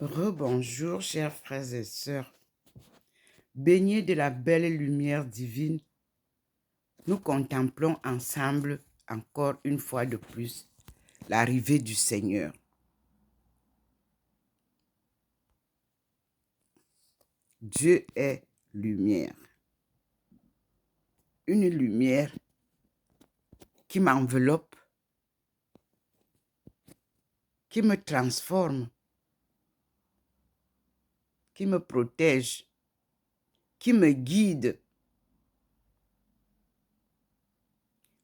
Rebonjour, chers frères et sœurs. Baignés de la belle lumière divine, nous contemplons ensemble, encore une fois de plus, l'arrivée du Seigneur. Dieu est lumière. Une lumière qui m'enveloppe, qui me transforme, qui me protège, qui me guide.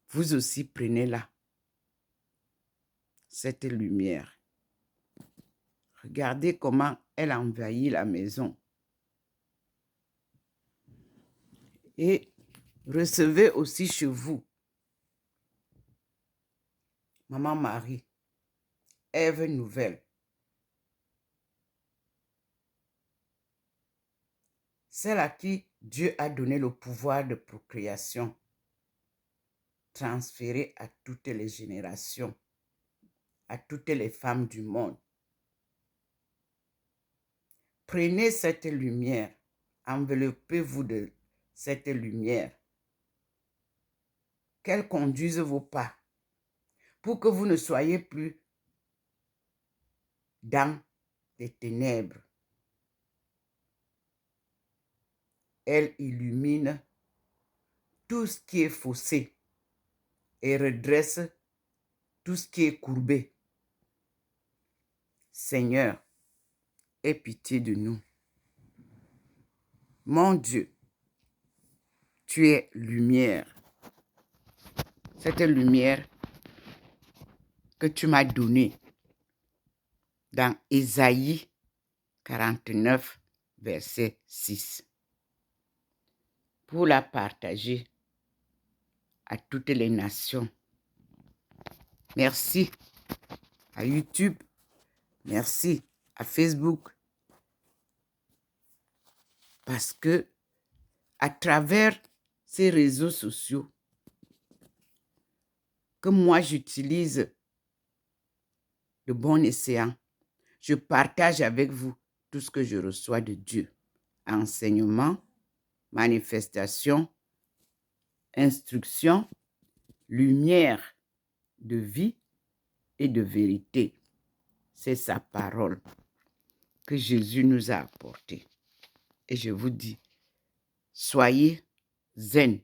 Vous aussi prenez-la, cette lumière. Regardez comment elle envahit la maison. Et recevez aussi chez vous Maman Marie, Ève nouvelle. Celle à qui Dieu a donné le pouvoir de procréation, transféré à toutes les générations, à toutes les femmes du monde. Prenez cette lumière, enveloppez-vous de cette lumière, qu'elle conduise vos pas, pour que vous ne soyez plus dans les ténèbres. Elle illumine tout ce qui est faussé et redresse tout ce qui est courbé. Seigneur, aie pitié de nous. Mon Dieu, tu es lumière. Cette lumière que tu m'as donnée dans Ésaïe 49, verset 6, pour la partager à toutes les nations. Merci à YouTube, merci à Facebook, parce que à travers ces réseaux sociaux que moi j'utilise de bon escient, je partage avec vous tout ce que je reçois de Dieu. Enseignement, manifestation, instruction, lumière de vie et de vérité. C'est sa parole que Jésus nous a apportée. Et je vous dis, soyez zen.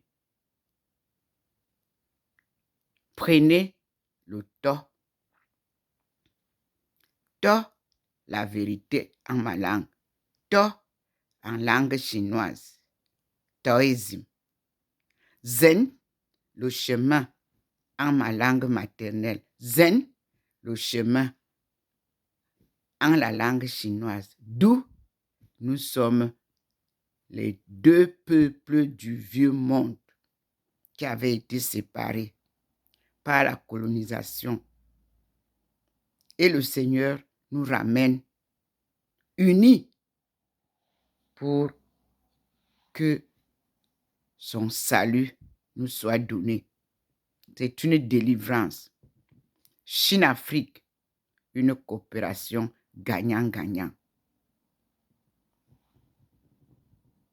Prenez le temps. To, la vérité en ma langue. To, en langue chinoise. Taoïsme. Zen, le chemin en ma langue maternelle. Zen, le chemin en la langue chinoise. D'où nous sommes les deux peuples du vieux monde qui avaient été séparés par la colonisation. Et le Seigneur nous ramène unis pour que son salut nous soit donné. C'est une délivrance. Chine-Afrique, une coopération gagnant-gagnant.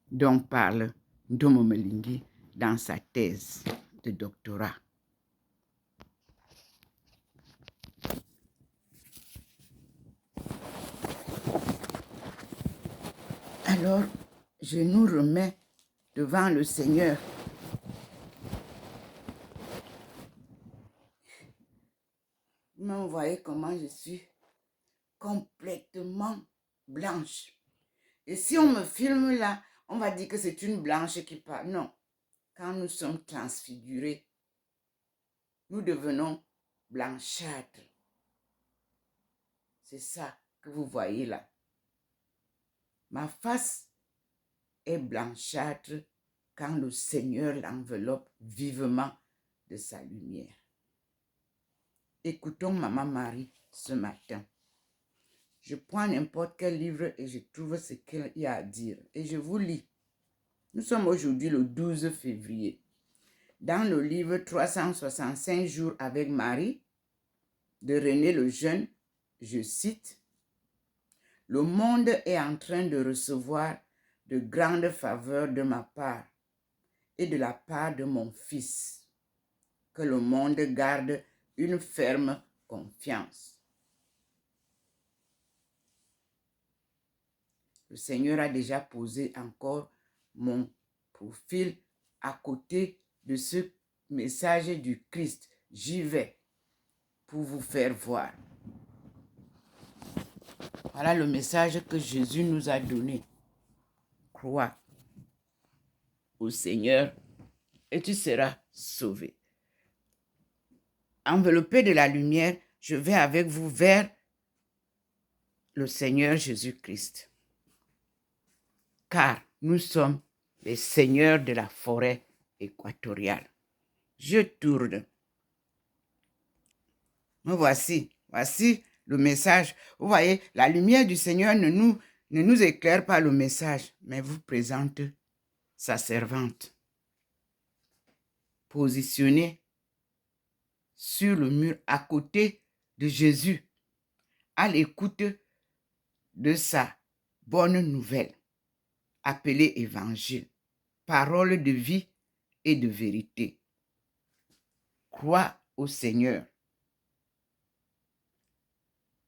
Dont parle Ndomo Melingi dans sa thèse de doctorat. Alors, je nous remets devant le Seigneur. Vous voyez comment je suis complètement blanche. Et si on me filme là, on va dire que c'est une blanche qui parle. Non. Quand nous sommes transfigurés, nous devenons blanchâtres. C'est ça que vous voyez là. Ma face est blanchâtre quand le Seigneur l'enveloppe vivement de sa lumière. Écoutons Maman Marie ce matin. Je prends n'importe quel livre et je trouve ce qu'il y a à dire. Et je vous lis. Nous sommes aujourd'hui le 12 février. Dans le livre 365 jours avec Marie de René le Jeune, je cite, « Le monde est en train de recevoir de grandes faveurs de ma part et de la part de mon Fils. Que le monde garde une ferme confiance. Le Seigneur a déjà posé encore mon profil à côté de ce message du Christ. J'y vais pour vous faire voir. Voilà le message que Jésus nous a donné. Crois au Seigneur et tu seras sauvé. Enveloppé de la lumière, je vais avec vous vers le Seigneur Jésus-Christ. Car nous sommes les seigneurs de la forêt équatoriale. Je tourne. Me voici le message. Vous voyez, la lumière du Seigneur ne nous éclaire pas le message, mais vous présente sa servante, positionnée sur le mur à côté de Jésus, à l'écoute de sa bonne nouvelle, appelée évangile, parole de vie et de vérité. Crois au Seigneur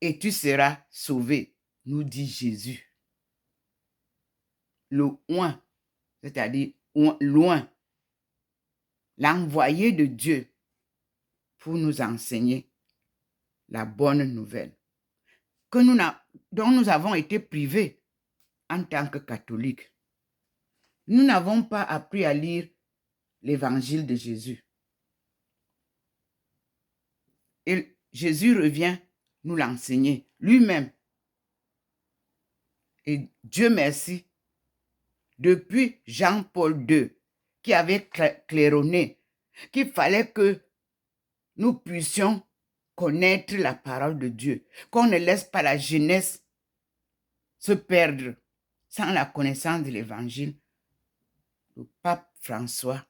et tu seras sauvé, nous dit Jésus. Le oint, c'est-à-dire loin, l'envoyé de Dieu pour nous enseigner la bonne nouvelle dont nous avons été privés en tant que catholiques. Nous n'avons pas appris à lire l'évangile de Jésus. Et Jésus revient nous l'enseigner lui-même. Et Dieu merci, depuis Jean-Paul II, qui avait claironné qu'il fallait que nous puissions connaître la parole de Dieu, qu'on ne laisse pas la jeunesse se perdre sans la connaissance de l'évangile. Le pape François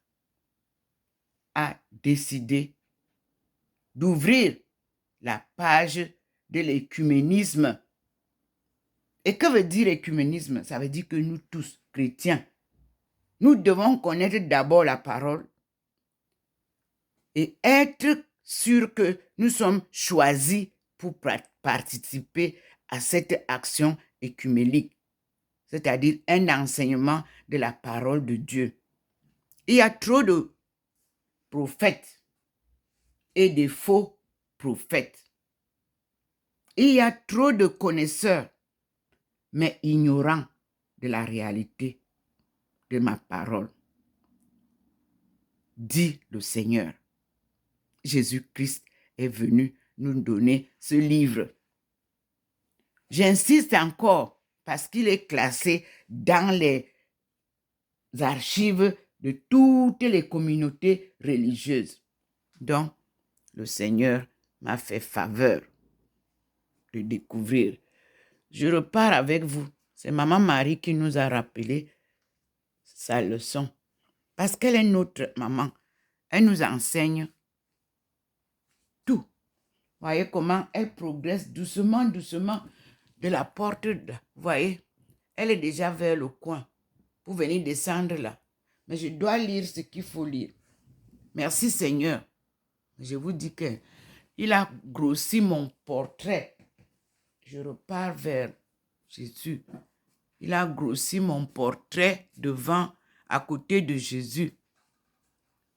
a décidé d'ouvrir la page de l'écuménisme. Et que veut dire écuménisme? Ça veut dire que nous tous, chrétiens, nous devons connaître d'abord la parole et être sûrs que nous sommes choisis pour participer à cette action écuménique, c'est-à-dire un enseignement de la parole de Dieu. Il y a trop de prophètes et de faux prophètes. Il y a trop de connaisseurs, mais ignorants de la réalité de ma parole. Dit le Seigneur. Jésus-Christ est venu nous donner ce livre. J'insiste encore parce qu'il est classé dans les archives de toutes les communautés religieuses. Donc, le Seigneur m'a fait faveur de découvrir. Je repars avec vous. C'est Maman Marie qui nous a rappelé sa leçon. Parce qu'elle est notre maman. Elle nous enseigne tout. Voyez comment elle progresse doucement, doucement de la porte. Vous voyez, elle est déjà vers le coin pour venir descendre là. Mais je dois lire ce qu'il faut lire. Merci Seigneur. Je vous dis qu'il a grossi mon portrait. Je repars vers Jésus. Il a grossi mon portrait devant, à côté de Jésus,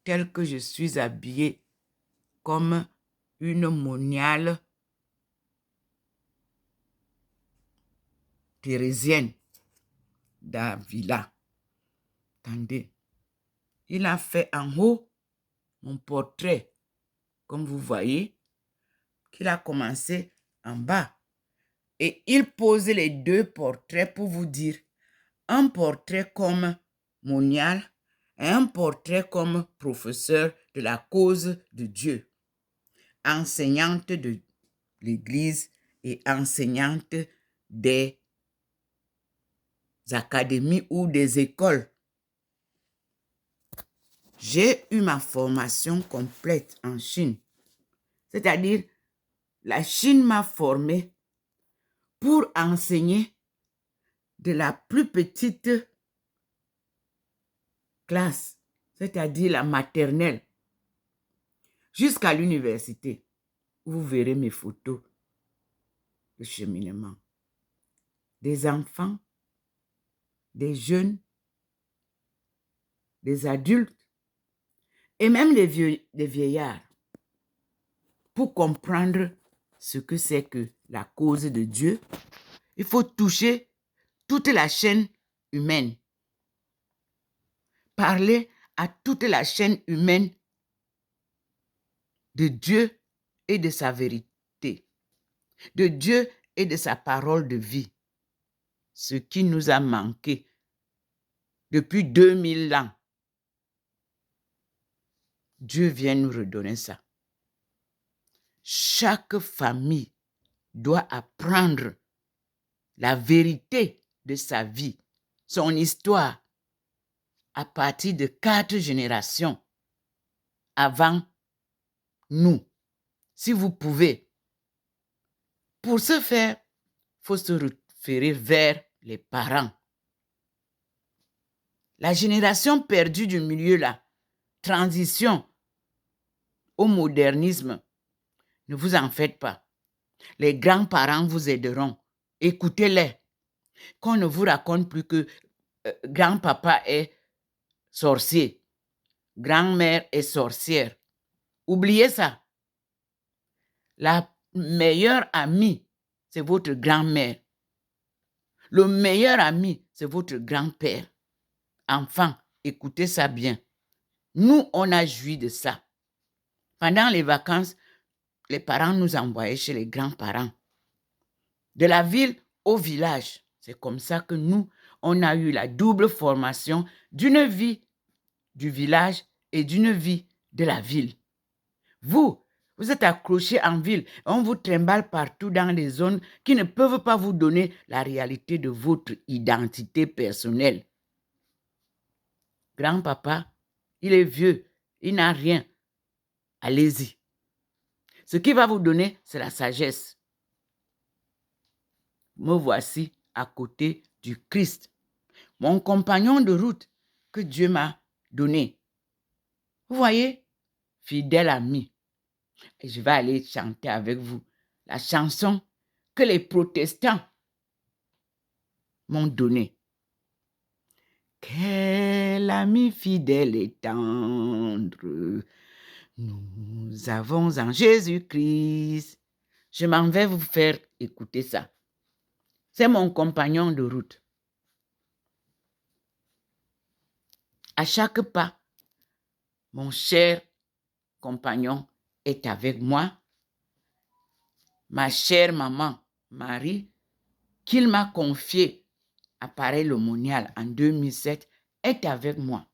tel que je suis habillée comme une moniale thérésienne d'Avila. Attendez. Il a fait en haut mon portrait, comme vous voyez, qu'il a commencé en bas. Et il pose les deux portraits pour vous dire un portrait comme monial et un portrait comme professeur de la cause de Dieu, enseignante de l'Église et enseignante des académies ou des écoles. J'ai eu ma formation complète en Chine, c'est-à-dire la Chine m'a formé pour enseigner de la plus petite classe, c'est-à-dire la maternelle, jusqu'à l'université. Vous verrez mes photos de cheminement. Des enfants, des jeunes, des adultes et même des vieillards pour comprendre ce que c'est que la cause de Dieu. Il faut toucher toute la chaîne humaine. Parler à toute la chaîne humaine de Dieu et de sa vérité, de Dieu et de sa parole de vie. Ce qui nous a manqué depuis 2000 ans. Dieu vient nous redonner ça. Chaque famille doit apprendre la vérité de sa vie, son histoire, à partir de 4 générations avant nous, si vous pouvez. Pour ce faire, il faut se référer vers les parents. La génération perdue du milieu là, transition au modernisme, ne vous en faites pas. Les grands-parents vous aideront. Écoutez-les. Qu'on ne vous raconte plus que grand-papa est sorcier, grand-mère est sorcière. Oubliez ça. La meilleure amie, c'est votre grand-mère. Le meilleur ami, c'est votre grand-père. Enfant, écoutez ça bien. Nous, on a joui de ça. Pendant les vacances, les parents nous envoyaient chez les grands-parents. De la ville au village. C'est comme ça que nous, on a eu la double formation d'une vie du village et d'une vie de la ville. Vous êtes accrochés en ville. On vous trimballe partout dans des zones qui ne peuvent pas vous donner la réalité de votre identité personnelle. Grand-papa, il est vieux, il n'a rien. Allez-y. Ce qui va vous donner, c'est la sagesse. Me voici à côté du Christ, mon compagnon de route que Dieu m'a donné. Vous voyez, fidèle ami. Et je vais aller chanter avec vous la chanson que les protestants m'ont donnée. Quel ami fidèle et tendre nous avons en Jésus-Christ. Je m'en vais vous faire écouter ça. C'est mon compagnon de route. À chaque pas, mon cher compagnon est avec moi. Ma chère maman, Marie, qu'il m'a confiée à Paray-le-Monial en 2007, est avec moi.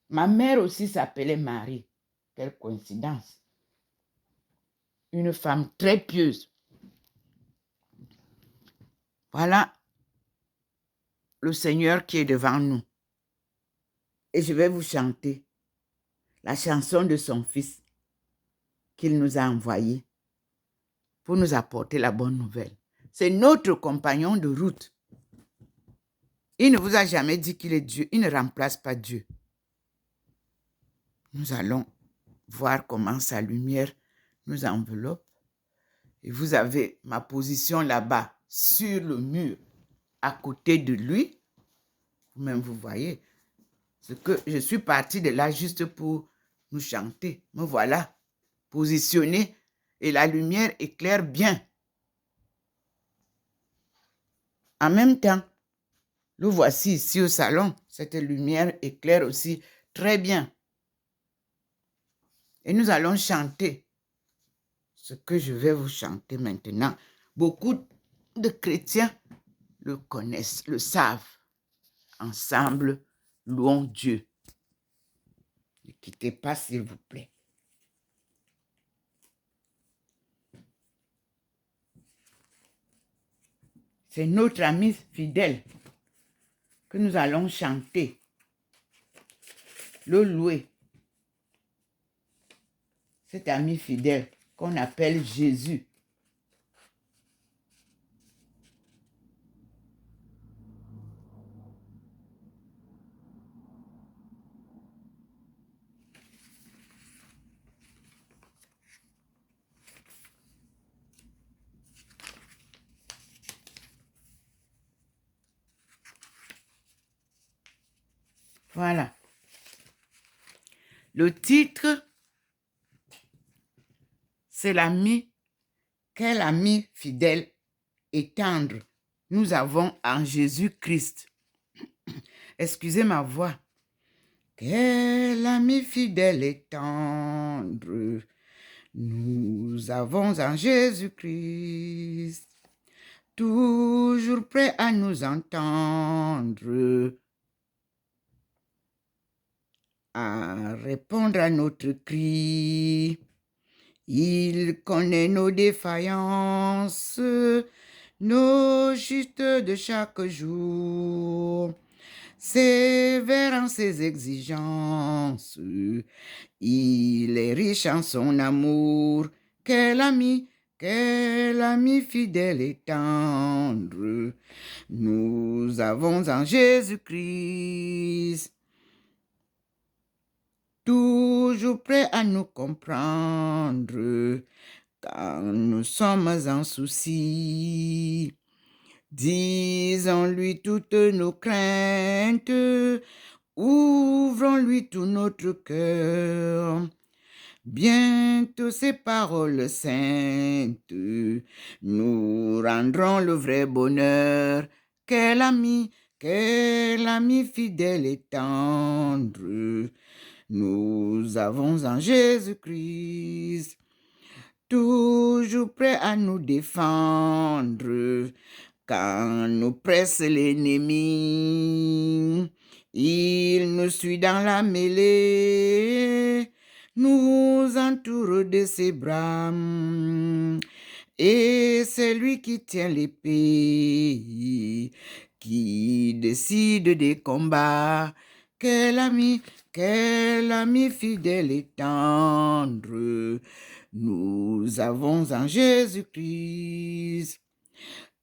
Ma mère aussi s'appelait Marie. Quelle coïncidence. Une femme très pieuse. Voilà le Seigneur qui est devant nous. Et je vais vous chanter la chanson de son fils qu'il nous a envoyé pour nous apporter la bonne nouvelle. C'est notre compagnon de route. Il ne vous a jamais dit qu'il est Dieu. Il ne remplace pas Dieu. Nous allons voir comment sa lumière nous enveloppe. Et vous avez ma position là-bas, sur le mur, à côté de lui. Vous-même, vous voyez. C'est que je suis partie de là juste pour nous chanter. Me voilà, positionné, et la lumière éclaire bien. En même temps, le voici ici au salon. Cette lumière éclaire aussi très bien. Et nous allons chanter ce que je vais vous chanter maintenant. Beaucoup de chrétiens le connaissent, le savent. Ensemble, louons Dieu. Ne quittez pas, s'il vous plaît. C'est notre ami fidèle que nous allons chanter, le louer. Cet ami fidèle qu'on appelle Jésus. Voilà. Le titre, c'est l'ami, quel ami fidèle et tendre nous avons en Jésus-Christ. Excusez ma voix. Quel ami fidèle et tendre nous avons en Jésus-Christ, toujours prêt à nous entendre, à répondre à notre cri. Il connaît nos défaillances, nos chutes de chaque jour, sévère en ses exigences. Il est riche en son amour. Quel ami fidèle et tendre nous avons en Jésus-Christ, toujours prêt à nous comprendre quand nous sommes en souci. Disons-lui toutes nos craintes, ouvrons-lui tout notre cœur. Bientôt ces paroles saintes nous rendront le vrai bonheur. Quel ami fidèle et tendre nous avons en Jésus-Christ, toujours prêt à nous défendre quand nous presse l'ennemi. Il nous suit dans la mêlée, nous entoure de ses bras, et c'est lui qui tient l'épée, qui décide des combats. Quel ami fidèle et tendre nous avons en Jésus-Christ,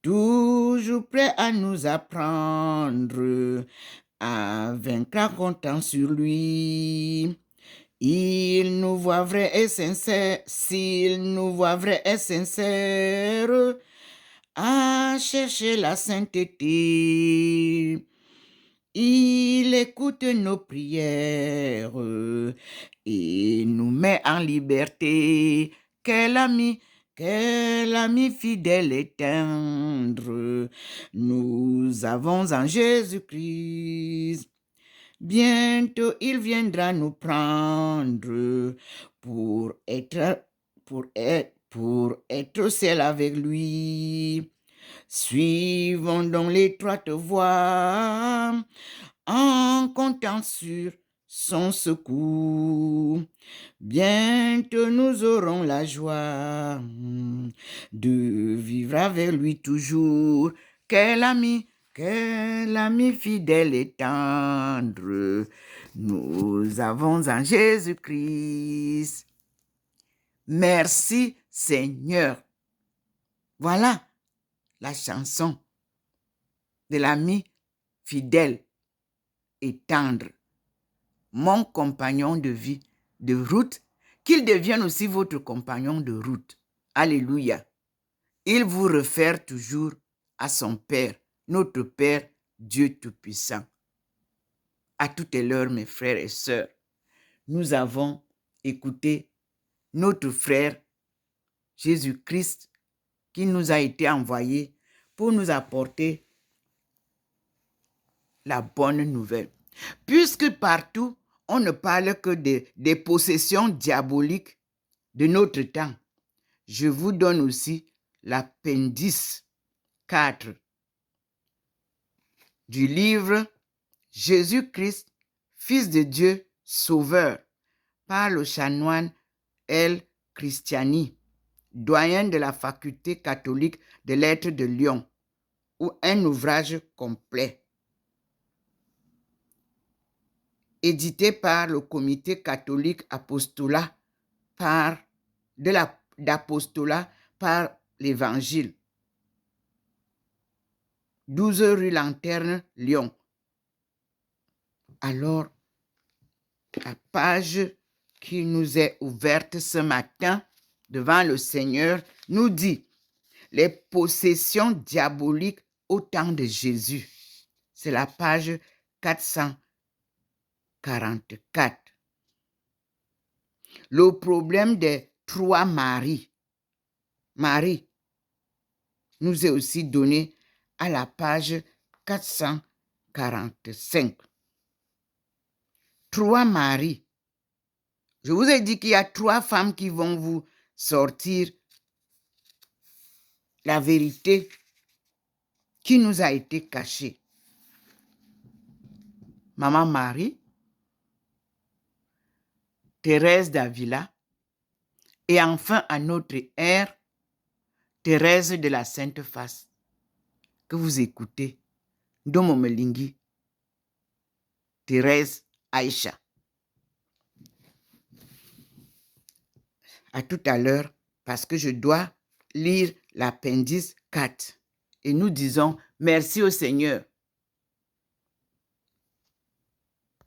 toujours prêt à nous apprendre à vaincre en comptant sur lui. Il nous voit vrai et sincère, s'il nous voit vrai et sincère, à chercher la sainteté. Il écoute nos prières et nous met en liberté. Quel ami fidèle et tendre nous avons en Jésus-Christ. Bientôt il viendra nous prendre pour être au ciel avec lui. Suivons donc l'étroite voie en comptant sur son secours. Bientôt nous aurons la joie de vivre avec lui toujours. Quel ami fidèle et tendre nous avons en Jésus-Christ. Merci Seigneur. Voilà la chanson de l'ami fidèle et tendre, mon compagnon de vie, de route, qu'il devienne aussi votre compagnon de route. Alléluia. Il vous réfère toujours à son Père, notre Père, Dieu Tout-Puissant. À toutes l'heure, mes frères et sœurs, nous avons écouté notre frère Jésus-Christ qui nous a été envoyé pour nous apporter la bonne nouvelle. Puisque partout, on ne parle que des possessions diaboliques de notre temps, je vous donne aussi l'appendice 4 du livre Jésus-Christ, Fils de Dieu, Sauveur, par le chanoine L. Christiani, doyen de la faculté catholique de lettres de Lyon, ou un ouvrage complet, édité par le comité catholique d'apostolat par l'Évangile. 12 rue Lanterne, Lyon. Alors, la page qui nous est ouverte ce matin devant le Seigneur nous dit les possessions diaboliques au temps de Jésus. C'est la page 400. 44. Le problème des 3 maris. Marie nous est aussi donné à la page 445. 3 maris. Je vous ai dit qu'il y a 3 femmes qui vont vous sortir la vérité qui nous a été cachée. Maman Marie, Thérèse d'Avila et enfin à notre ère, Thérèse de la Sainte Face que vous écoutez, Domo Melingi, Thérèse Aïcha. À tout à l'heure parce que je dois lire l'appendice 4 et nous disons merci au Seigneur